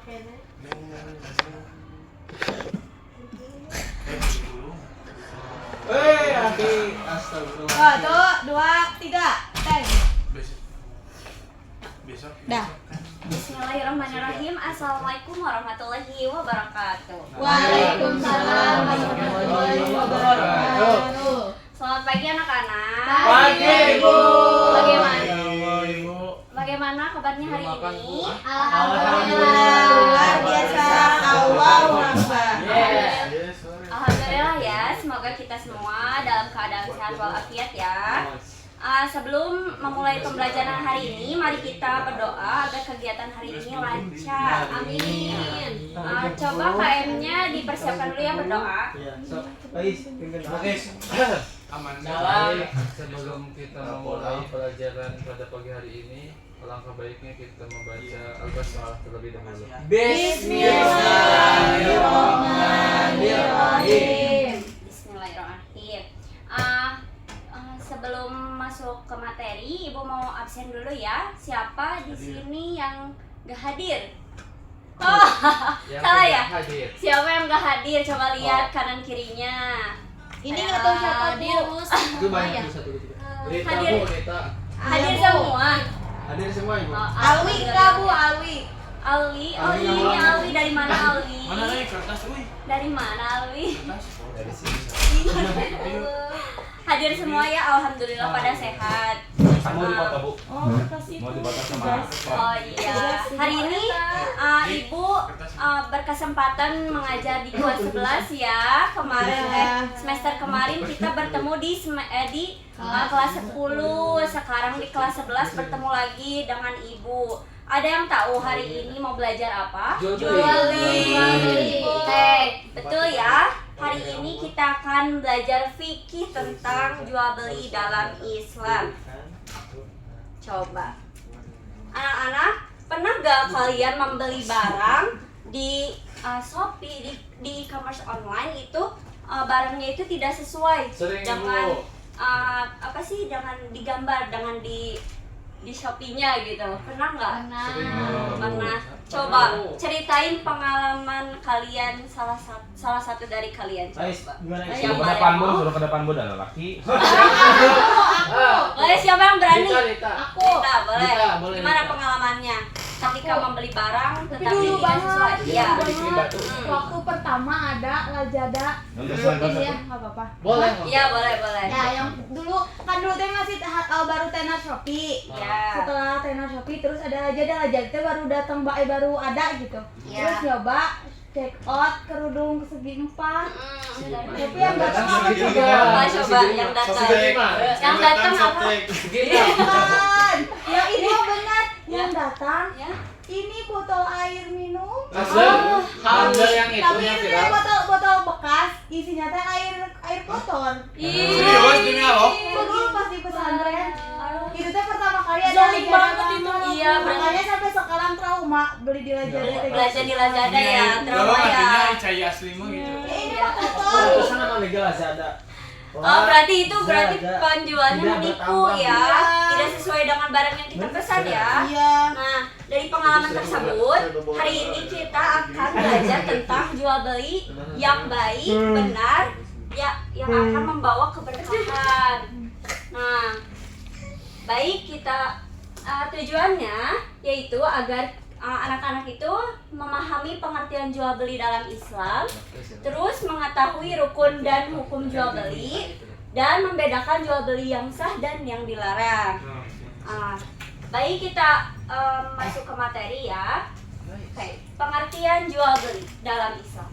Satu, dua, tiga, teng. Dah. Bismillahirrahmanirrahim. Assalamualaikum warahmatullahi wabarakatuh. Waalaikumsalam warahmatullahi wabarakatuh. Selamat pagi anak-anak. Pagi, Ibu. Bagaimana kabarnya hari ini? Alhamdulillah, luar biasa. Allahu Akbar. Alhamdulillah ya. Semoga kita semua dalam keadaan sehat walafiat ya. Sebelum memulai pembelajaran hari ini, mari kita berdoa agar kegiatan hari ini lancar. Amin. Coba KM-nya dipersiapkan dulu ya berdoa. Sebelum kita memulai pelajaran pada pagi hari ini, alangkah baiknya kita membaca Al-Basmalah terlebih dahulu. Bismillahirrahmanirrahim. Bismillahirrahmanirrahim. Sebelum masuk ke materi, Ibu mau absen dulu ya. Siapa di sini yang gak hadir? Oh, salah ya? Hadir. Siapa yang gak hadir? Coba lihat kanan kirinya. Ini nggak tahu siapa hadir, Bu. Itu banyak tuh satu gitu. Rita, Hadir. Bu, Rita. Hadir semua. Hadir semua, Ibu. Oh, Alwi enggak Bu, Alwi. Alwi. Oh Alwi ini yang Alwi dari mana Alwi? Mana nih kertas, uy? Dari mana Alwi? Dari sini. Hadir semua ya, alhamdulillah pada sehat. Mau dipoto, Bu? Oh, kertas itu. Mau dipoto sama Oh iya. Hari ini Ibu berkesempatan mengajar di kelas 11 ya. Kemarin semester kemarin kita bertemu di kelas 10. Sekarang di kelas 11 bertemu lagi dengan Ibu. Ada yang tahu hari ini mau belajar apa? Jual beli. Betul ya. Hari ini kita akan belajar fikih tentang jual beli dalam Islam. Coba. Anak-anak, pernah gak kalian membeli barang di Shopee, di e-commerce online itu barangnya itu tidak sesuai Sering, dengan Bu. jangan digambar, dengan di Shopee-nya gitu. Pernah nggak? Pernah. Coba ceritain pengalaman kalian, salah satu dari kalian. Coba. Suruh ke depan, Bu. Suruh ke depan, Bu. Dan laki. Boleh, siapa yang berani? Rita. Rita, boleh. Rita, boleh, Gimana Rita. pengalamannya? Ketika membeli barang tetapi dulu tidak sesuai. banget. Iya. Waktu pertama ada Lazada. Ini ya, nggak apa-apa. Boleh. Iya, boleh. Ya, yang dulu teh masih baru tenar Shopee. Iya. Setelah tenar Shopee terus ada Lazada teh baru datang baru ada gitu. Iya. Terus nyoba check out kerudung segi 4. Tapi yang Datang datang apa segitu coba? Coba yang datang. Yang datang apa? Segitu. Bukan. Yang ini mah benar. Yang datang Ya. ini botol air minum. Handle yang itu Tapi yang ini viral. botol bekas, isinya teh air kotor. Serius, demi Allah? Dulu pas di pesantren, itu teh pertama kali ada Zolim Lazada banget itu. banget. Iya, Makanya sampai sekarang trauma beli di Lazada teh. Belajar di Lazada ya, trauma Kalau ya. artinya cai asli mah gitu. Ini mah kotor. Pesan apa nih Lazada? Oh, berarti itu penjualnya Tidak menipu bertambah. ya. Iya. Tidak sesuai dengan barang yang kita pesan ya. Iya. Nah, dari pengalaman tersebut, hari ini kita akan belajar tentang jual beli yang baik, benar, ya, yang akan membawa keberkahan. Nah, baik kita tujuannya yaitu agar anak-anak itu memahami pengertian jual beli dalam Islam, terus mengetahui rukun dan hukum jual beli, dan membedakan jual beli yang sah dan yang dilarang. Baik, kita masuk ke materi ya. Oke, pengertian jual beli dalam Islam.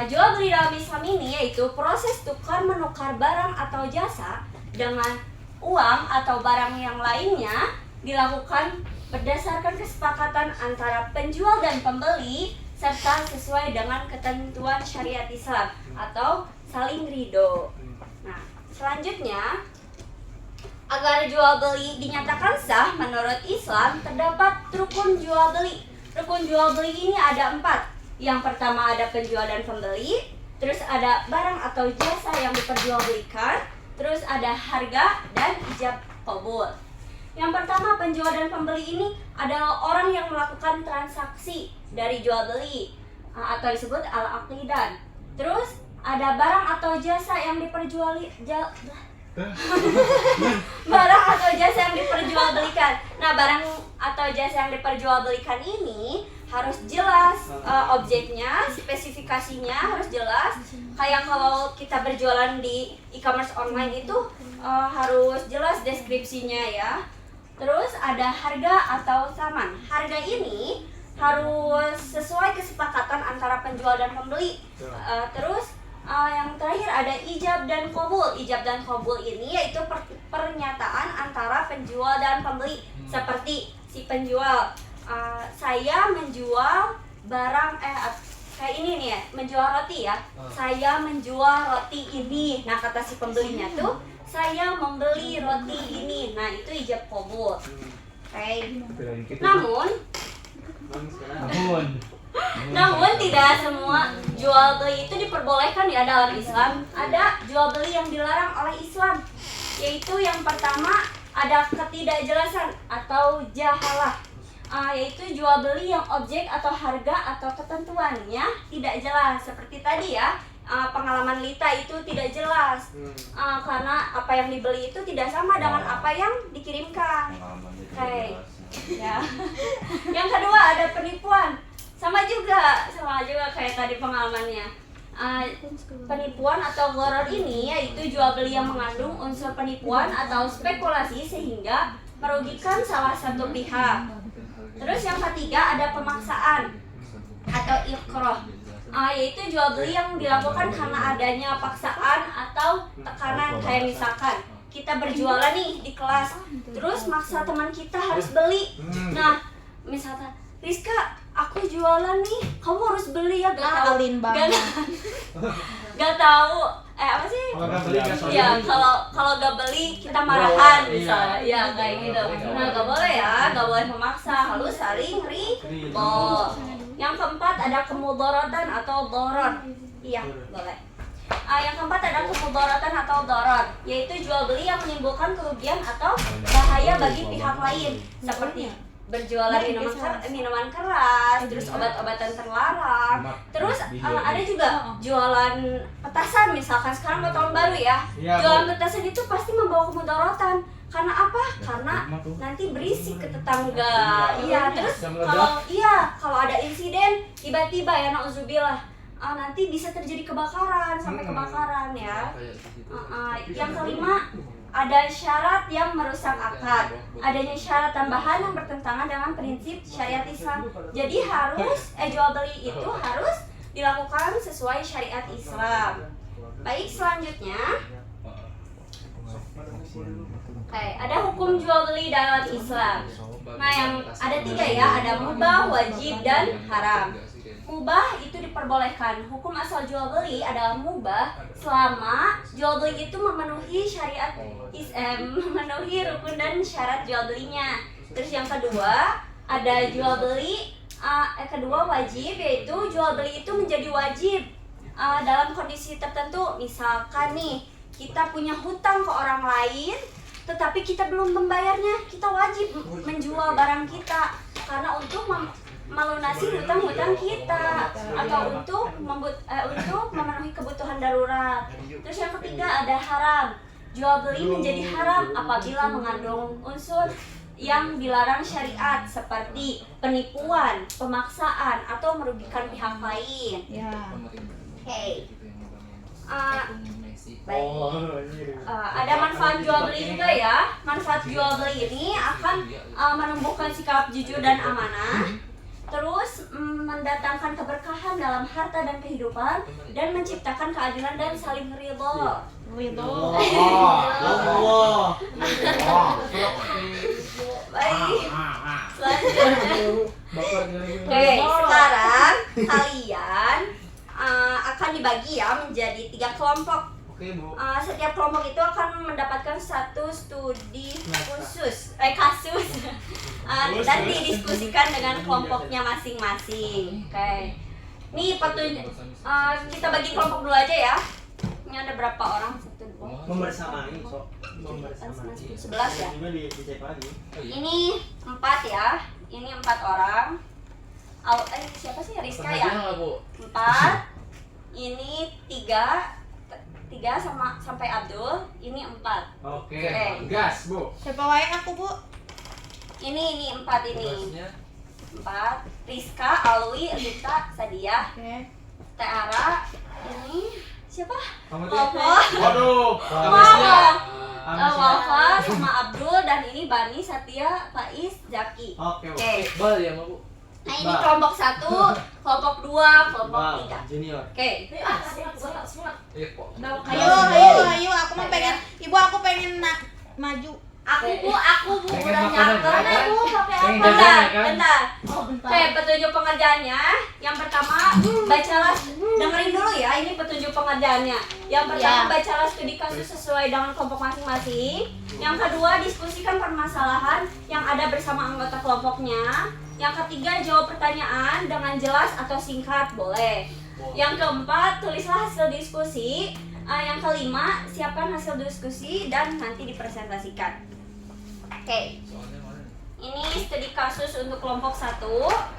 Jual beli dalam Islam ini yaitu proses tukar menukar barang atau jasa dengan uang atau barang yang lainnya dilakukan berdasarkan kesepakatan antara penjual dan pembeli serta sesuai dengan ketentuan syariat Islam atau saling ridho. Nah, selanjutnya, agar jual beli dinyatakan sah menurut Islam terdapat rukun jual beli. Rukun jual beli ini ada 4. Yang pertama ada penjual dan pembeli, terus ada barang atau jasa yang diperjualbelikan, terus ada harga dan ijab qabul. Yang pertama, penjual dan pembeli ini adalah orang yang melakukan transaksi dari jual beli atau disebut al-aqidan. Terus ada barang atau jasa yang barang atau jasa yang diperjualbelikan. Nah, barang atau jasa yang diperjualbelikan ini harus jelas objeknya, spesifikasinya harus jelas. Kayak kalau kita berjualan di e-commerce online itu harus jelas deskripsinya ya. Terus ada harga atau saman. Harga ini harus sesuai kesepakatan antara penjual dan pembeli. Terus yang terakhir ada ijab dan qabul. Ijab dan qabul ini yaitu pernyataan antara penjual dan pembeli. Seperti si penjual, saya menjual barang kayak ini nih ya, menjual roti ya. Saya menjual roti ini. Nah, kata si pembelinya tuh, saya membeli roti ini. Nah, itu ijab qabul. Oke. Namun tidak semua jual beli itu diperbolehkan ya dalam Islam. Ada jual beli yang dilarang oleh Islam, yaitu yang pertama ada ketidakjelasan atau jahalah, yaitu jual beli yang objek atau harga atau ketentuannya tidak jelas. Seperti tadi ya, pengalaman Lita itu tidak jelas, karena apa yang dibeli itu tidak sama dengan apa yang dikirimkan. Oke. Ya. Yang kedua ada penipuan. Sama juga kayak tadi pengalamannya. Penipuan atau gharar ini yaitu jual beli yang mengandung unsur penipuan atau spekulasi sehingga merugikan salah satu pihak. Terus yang ketiga ada pemaksaan atau ikrah, yaitu jual beli yang dilakukan karena adanya paksaan atau tekanan. Kayak misalkan kita berjualan nih di kelas, terus maksa teman kita harus beli. Nah, misalkan Rizka, aku jualan nih, kamu harus beli ya. Gak tahu apa sih? Ya, kalau gak beli kita marahan misalnya. Ya kayak gitu. Nah, gak boleh ya, gak boleh memaksa, harus saling ridho. Yang keempat ada kemudaratan atau doror. Iya, boleh. Yang keempat ada kemudaratan atau doror, yaitu jual beli yang menimbulkan kerugian atau bahaya bagi pihak lain, seperti berjualan minuman keras, terus obat-obatan terlarang. Terus ada juga jualan petasan, misalkan sekarang mau tahun baru ya, jualan petasan itu pasti membawa kemudaratan. Karena apa? Karena nanti berisik ke tetangga. Iya, terus kalau ada insiden tiba-tiba ya, nauzubillah, nanti bisa terjadi kebakaran, sampai kebakaran ya. Yang kelima ada syarat yang merusak akad. Adanya syarat tambahan yang bertentangan dengan prinsip syariat Islam. Jadi jual beli itu harus dilakukan sesuai syariat Islam. Baik, selanjutnya ada hukum jual beli dalam Islam. Nah, yang ada 3 ya, ada mubah, wajib, dan haram. Mubah itu diperbolehkan. Hukum asal jual beli adalah mubah selama jual beli itu memenuhi syariat memenuhi rukun dan syarat jual belinya. Terus yang kedua ada jual beli kedua wajib, yaitu jual beli itu menjadi wajib dalam kondisi tertentu. Misalkan nih, kita punya hutang ke orang lain tetapi kita belum membayarnya, kita wajib menjual barang kita karena untuk melunasi hutang-hutang kita atau untuk memenuhi kebutuhan darurat. Terus yang ketiga ada haram. Jual beli menjadi haram apabila mengandung unsur yang dilarang syariat seperti penipuan, pemaksaan, atau merugikan pihak lain. Baik. Ada manfaat jual beli juga ya. Manfaat jual beli ini akan menumbuhkan sikap jujur dan amanah. Terus mendatangkan keberkahan dalam harta dan kehidupan, dan menciptakan keadilan dan saling ridho. Baik. Selanjutnya. Oke, sekarang kalian akan dibagi ya menjadi 3 kelompok. Setiap kelompok itu akan mendapatkan 1 studi kasus dan didiskusikan dengan kelompoknya masing-masing. Oke. Nih kita bagi kelompok dulu aja ya. Ini ada berapa orang? 1, 2, membersamai 11 ya. Ini 4 ya. Ini 4 orang. Siapa sih? Rizka Pernah ya? bilang nggak, Bu? 4. Ini 3 sama sampai Abdul. Ini 4. Oke. Oke. Gas, Bu. Siapa wae aku, Bu? Ini 4 ini. Gasnya 4. Rizka, Alwi, Lita, Sadiah, Oke. Teara. Ini siapa? kamu Wafa. Waduh. Wafa. Amnesia. Wafa sama Abdul, dan ini Bani, Satya, Faiz, Zaki. Oke, Bu. Oke. Iqbal ya, Bu. Nah, ini kelompok 1, kelompok 2, kelompok 3. Junior. Oke. Iya, kok. Ayo, aku mau pengen, Ibu aku pengen maju. Aku Bu, Pengen udah makanan, nyamper kan? Bu, pakai Pengen apa? jajan, ya, kan? Bentar. Oh, bentar. Oke, petunjuk pengerjaannya. Yang pertama, bacalah, dengerin dulu ya, ini petunjuk pengerjaannya. Yang pertama, Ya. bacalah studi kasus sesuai dengan kelompok masing-masing. Yang kedua, diskusikan permasalahan yang ada bersama anggota kelompoknya. Yang ketiga, jawab pertanyaan dengan jelas atau singkat, boleh. Yang keempat, tulislah hasil diskusi. Yang kelima, siapkan hasil diskusi dan nanti dipresentasikan. Oke. Soalnya mana nih? Ini studi kasus untuk kelompok 1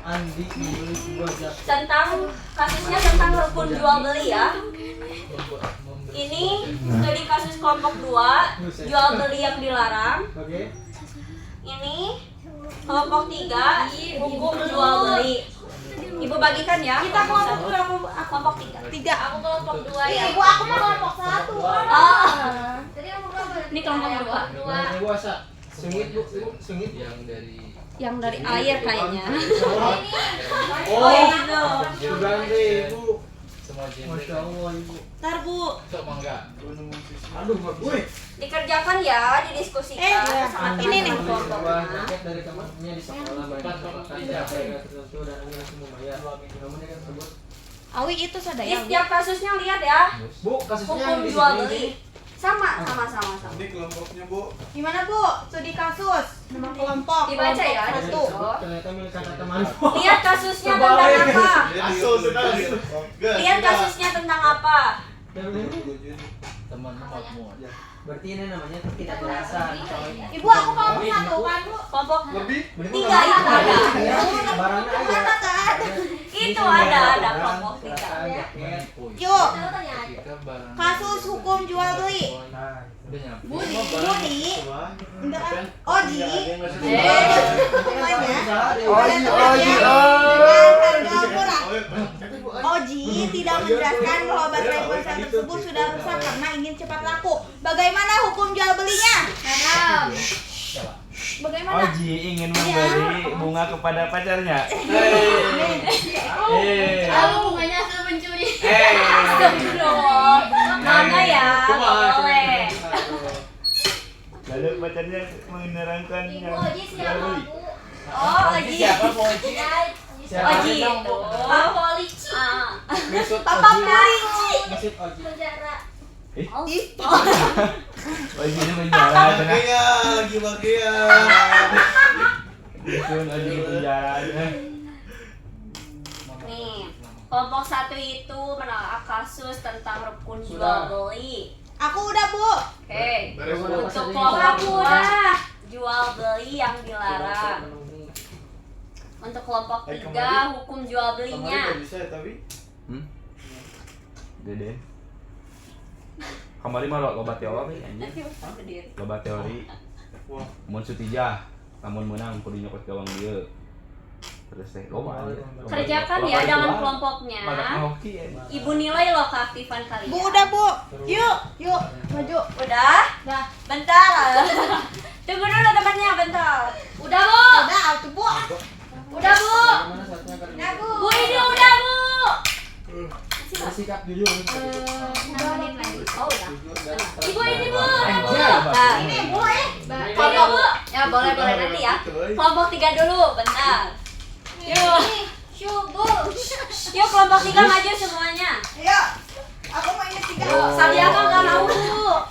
Andi menulis sebuah tentang kasusnya tentang rukun jual beli ya. Ini studi kasus kelompok 2 jual beli yang dilarang. Oke. Ini kelompok 3 hukum jual beli. Ibu bagikan ya. Kita kelompok kelompok 3. Aku kelompok 2 ya. Ibu aku mau kelompok 1. Oh. Ini kelompok 2. Yang dewasa. Sengit, Bu. Sengit. Yang dari air kayaknya. Oh, itu. 9.000. Semua genre. Masya Allah, Ibu. Ntar, Bu. Sok mangga. Aduh, woi. Dikerjakan ya, didiskusikan sama ini nih. teman-teman kelompoknya. Jaket dari temannya di sekolah banyak tidak tertentu dan ini langsung membayar. Namun dia kan tersebut. Awi itu Di sadaya. setiap kasusnya lihat ya, Bu, kasusnya hukum yang di jual sini. beli. Sama. Ini kelompoknya, Bu. Gimana, Bu? Studi kasus. Nama kelompok. Dibaca ya, kelompok di 1. situ. Ternyata milik kata teman. Lihat kasusnya tentang apa? Asal sudah. Lihat kasusnya tentang apa? Teman mau aja. Berarti ini namanya ketidakjelasan. Ibu aku kelompok 1 kan, Bu? Kelompok Lebih 3 itu ada. Barangnya aja. Itu ada kelompok 3. Yuk, Kita barang. kasus hukum jual beli. Udah nyampe. Budi, enggak kan? Oji, Oji tidak menjelaskan bahwa baterai ponsel tersebut sudah rusak karena ingin cepat laku. Bagaimana hukum jual belinya? Bagaimana? Oji ingin memberi bunga kepada pacarnya. bunganya sudah mencuri. Astagfirullah. Mangga ya, boleh. Lalu pacarnya menerangkannya. Oh, Oji. Siapa mau Oji? Oji itu. Pak polisi. Papa polisi. Masih Oji. Oji ini penjara. lagi bagian. Itu Oji di penjara. Nih, kelompok 1 itu menolak kasus tentang rukun jual beli. Aku udah, Bu. Oke. Beres, Bu. Untuk kelompok 2 jual beli yang dilarang. Untuk kelompok 3 hukum jual belinya. Kemarin bisa ya, tapi Dede. Kamari mah loba teori anjing. Nanti usah berdiri. Loba teori. wah, Mun sutijah, lamun menang kudu nyokot gawang dieu. Terus teh loba. Kerjakan ya dengan kelompoknya. hoki ya. Ibu nilai loh keaktifan kalian. Bu udah, Bu. Yuk, maju. Udah? Udah. Bentar. Tunggu dulu temannya bentar. Udah, Bu. Udah, atuh, Bu. Udah, Bu. Mana satunya kan? Udah, Bu. Bu ini udah, Bu. Bersikap jujur. 6 menit lagi. Oh, udah. Ibu Ibu ini, Bu. Anjir. Nah, Ini, Bu, kelompok Bu. Ya, boleh nanti ya. Kelompok 3 dulu, bentar. Yuk. Yuk kelompok 3 maju semuanya. Ayo. Aku mau ini 3. Sadia kan nggak mau, Bu.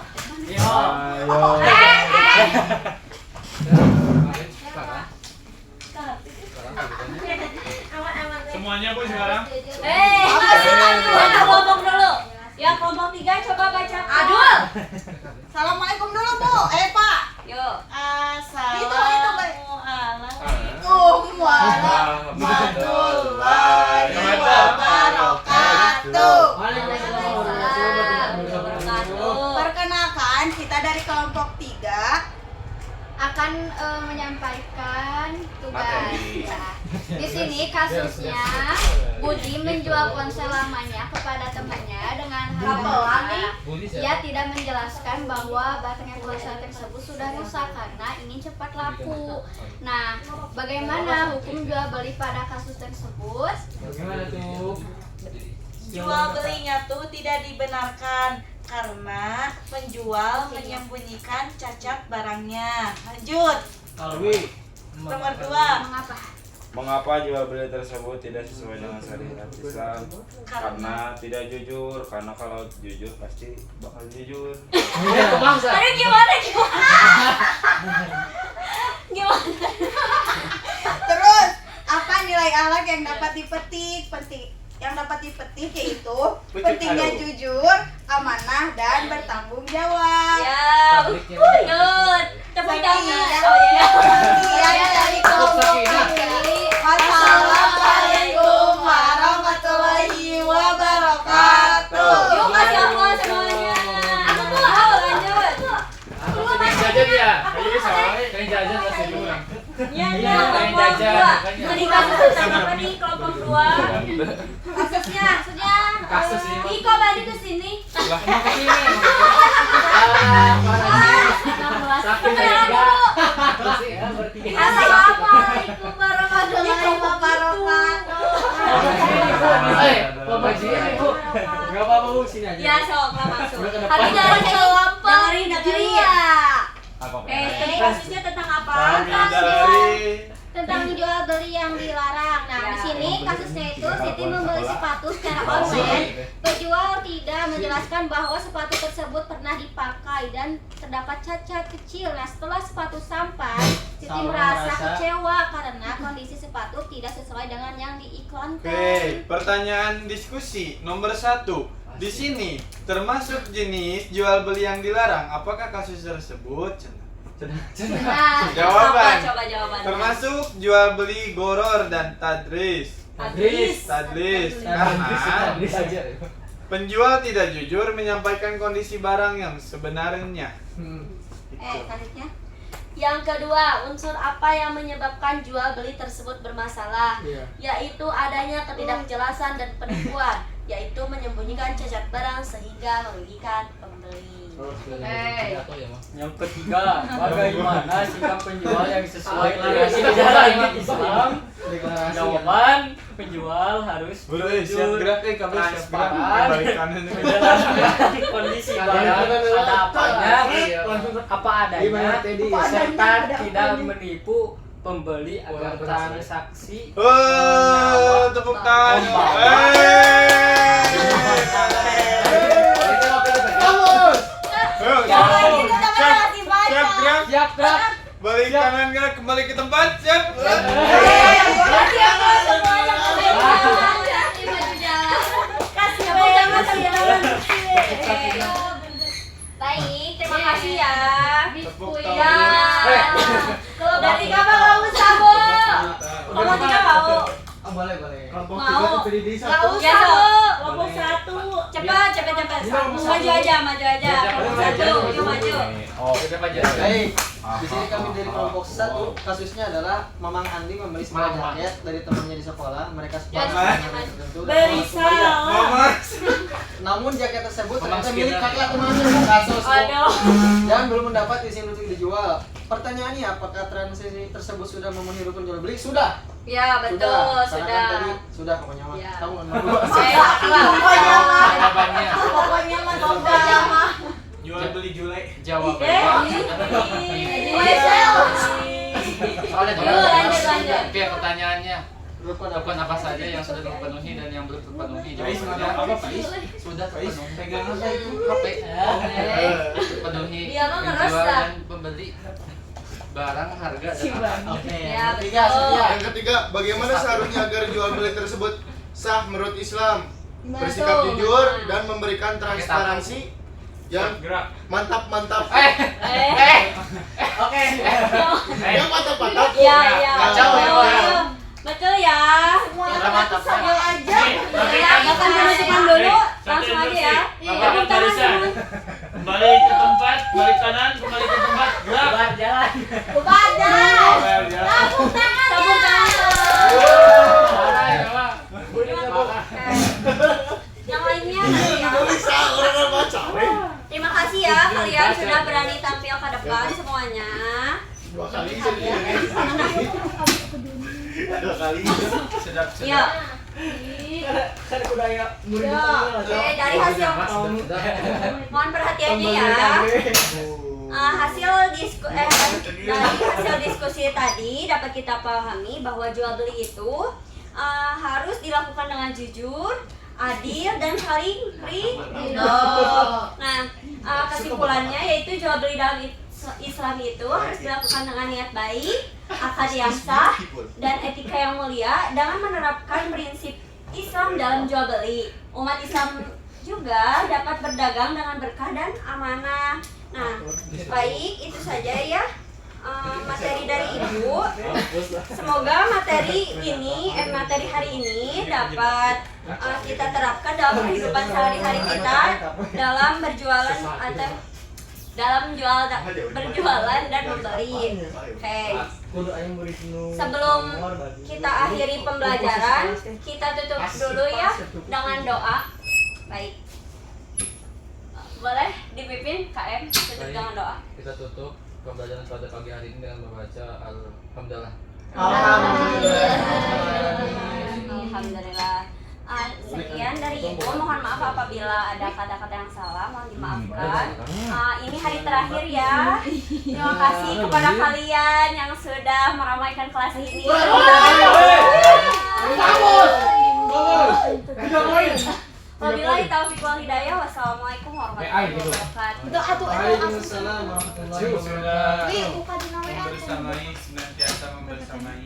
Semuanya Bu sekarang. Mana kelompok dulu. Ya kelompok 3 coba baca. Adul. Assalamualaikum dulu, Bu. Pak. Yuk. Assalamualaikum. warahmatullahi wabarakatuh. Waalaikumsalam warahmatullahi wabarakatuh. Perkenalkan, kita dari kelompok 3 akan menyampaikan tugas. Materi. Ya. Di sini kasusnya Budi menjual ponsel lamanya kepada temannya dengan harga. Ia tidak menjelaskan bahwa baterai ponsel tersebut sudah rusak karena ingin cepat laku. Nah, bagaimana hukum jual beli pada kasus tersebut? Bagaimana tuh? jual belinya tuh tidak dibenarkan karena penjual menyembunyikan cacat barangnya. Lanjut. Alwi. Nomor 2. Mengapa? Mengapa jual beli tersebut tidak sesuai dengan syariat Islam? Karena tidak jujur. Karena kalau jujur pasti bakal jujur. Bangsa. Aduh gimana? Terus, apa nilai akhlak yang dapat dipetik? Yaitu pentingnya jujur, amanah, dan bertanggung jawab. Ya, betul. Tepuk tangan. Oh iya. Sekian dari kelompok kami. Wassalamualaikum warahmatullahi wabarakatuh. Yuk kasih aku semuanya. Aku tuh lanjut. Pengen jajan ya? Pengen jajan masih dulu. Ya, Iya, pengen kelompok jajan, 2. makanya. Tadi kasus tentang apa nih kelompok 2? Kasusnya Kasus ini. Iko balik ke sini. Mau ke sini. Sakit Kenalan enggak? dulu. Bertiga. Assalamualaikum warahmatullahi wabarakatuh. Mau baju ini, Bu. Enggak apa-apa, Bu, sini aja. Ya, sok lah masuk. Udah ke depan. Kami dari kelompok Dengerin. Apa? Tadi kasusnya tentang apa? tentang jual beli yang dilarang. Nah, di sini kasusnya itu Siti membeli sepatu secara online. Penjual tidak menjelaskan bahwa sepatu tersebut pernah dipakai dan terdapat cacat kecil. Nah, setelah sepatu sampai, Siti merasa kecewa karena kondisi sepatu tidak sesuai dengan yang diiklankan. Oke, pertanyaan diskusi nomor 1. Di sini termasuk jenis jual beli yang dilarang. Apakah kasus tersebut? Nah, Jawaban. Coba jawaban. Termasuk jual beli goror dan tadris. Tadlis. Karena penjual tidak jujur menyampaikan kondisi barang yang sebenarnya. Selanjutnya. Yang kedua, unsur apa yang menyebabkan jual beli tersebut bermasalah? Iya. Yaitu adanya ketidakjelasan dan penipuan, yaitu menyembunyikan cacat barang sehingga merugikan pembeli. Yang ketiga, bagaimana sikap penjual yang sesuai deklarasi negara Islam? Jawaban, penjual harus Siap gerak kamu siap gerak. transparan, Balik kanan. menjelaskan kondisi barang ada apanya, apa adanya, serta tidak menipu pembeli agar transaksi Tepuk tangan. Siap gerak. siap gerak. Balik kanan gerak kembali ke tempat. Siap. Baik, terima kasih ya. Tepuk Ya. tangan. Kalau dari tiga mah nggak usah, Bu. Kalau tiga mau. Boleh. Mau. Nggak usah, Bu. Kelompok 1. Cepat. Maju aja. Kelompok 1, yuk maju. Kita aja. Baik, di sini kami dari kelompok 1. Kasusnya adalah Mamang Andi membeli sebuah jaket dari temannya di sekolah. Mereka sepakat dengan harga tertentu dan Beri langsung bayar. salah. Mama. Namun jaket tersebut Mamang ternyata milik sekitar. kakak temannya kasus Aduh. dan belum mendapat izin untuk dijual. Pertanyaannya, apakah transaksi tersebut sudah memenuhi rukun jual beli? Sudah. Ya, betul, Karena sudah. kan tadi sudah pokoknya mah. Ya. Kamu nomor 2. Jawabannya. Pokoknya mah sudah. Jual beli Jule. Jawabannya. Soalnya Yuk, lanjut. Oke, pertanyaannya. Rukun Rukun apa saja yang sudah terpenuhi dan yang belum terpenuhi? Pais, Jawabannya apa, Pais? sudah terpenuhi. Pegang apa itu? HP terpenuhi Dia mah ngeres penjual dah. dan pembeli barang harga dan akan. Oke. Ya, Ketiga, betul. setia. Yang ketiga, bagaimana seharusnya agar jual beli tersebut sah menurut Islam? Gimana Bersikap tuh? jujur dan memberikan transparansi yang mantap-mantap. Eh. Oke. Yang mantap-mantap. Ya. Kacau ya, Pak. Betul ya. Semuanya sama aja. Ya, bahkan penutupan dulu. Langsung aja ya. Tepuk tangan semua. Kembali ke tempat, balik kanan, kembali ke tempat, gerak. Bubar jalan. Bubar jalan. Tepuk tangan. Tepuk tangan. Yang lainnya nanti ya. Terima kasih ya kalian sudah berani tampil ke depan semuanya. Ya. Kan budaya murid Oke, dari hasil mohon perhatiannya ya. Dari hasil diskusi tadi dapat kita pahami bahwa jual beli itu harus dilakukan dengan jujur, adil dan saling ridho. Nah, kesimpulannya yaitu jual beli dalam Islam itu harus dilakukan dengan niat baik, akad yang sah, dan etika yang mulia dengan menerapkan prinsip Islam dalam jual beli. Umat Islam juga dapat berdagang dengan berkah dan amanah. Nah, baik itu saja ya materi dari Ibu. Semoga materi hari ini dapat kita terapkan dalam kehidupan sehari-hari kita dalam berjualan atau berjualan dan membeli. Oke. Sebelum kita akhiri pembelajaran, kita tutup dulu ya dengan doa. Baik. Boleh dipimpin KM tutup dengan doa. Kita tutup pembelajaran pada pagi hari ini dengan membaca Alhamdulillah. Alhamdulillah. Sekian dari Ibu, mohon maaf apabila ada kata-kata yang salah, mohon dimaafkan. Ini hari terakhir ya. Terima kasih kepada kalian yang sudah meramaikan kelas ini. Wabillahi taufiq wal hidayah. Wassalamualaikum warahmatullahi wabarakatuh. Waalaikumsalam warahmatullahi wabarakatuh. Membersamai, senantiasa membersamai.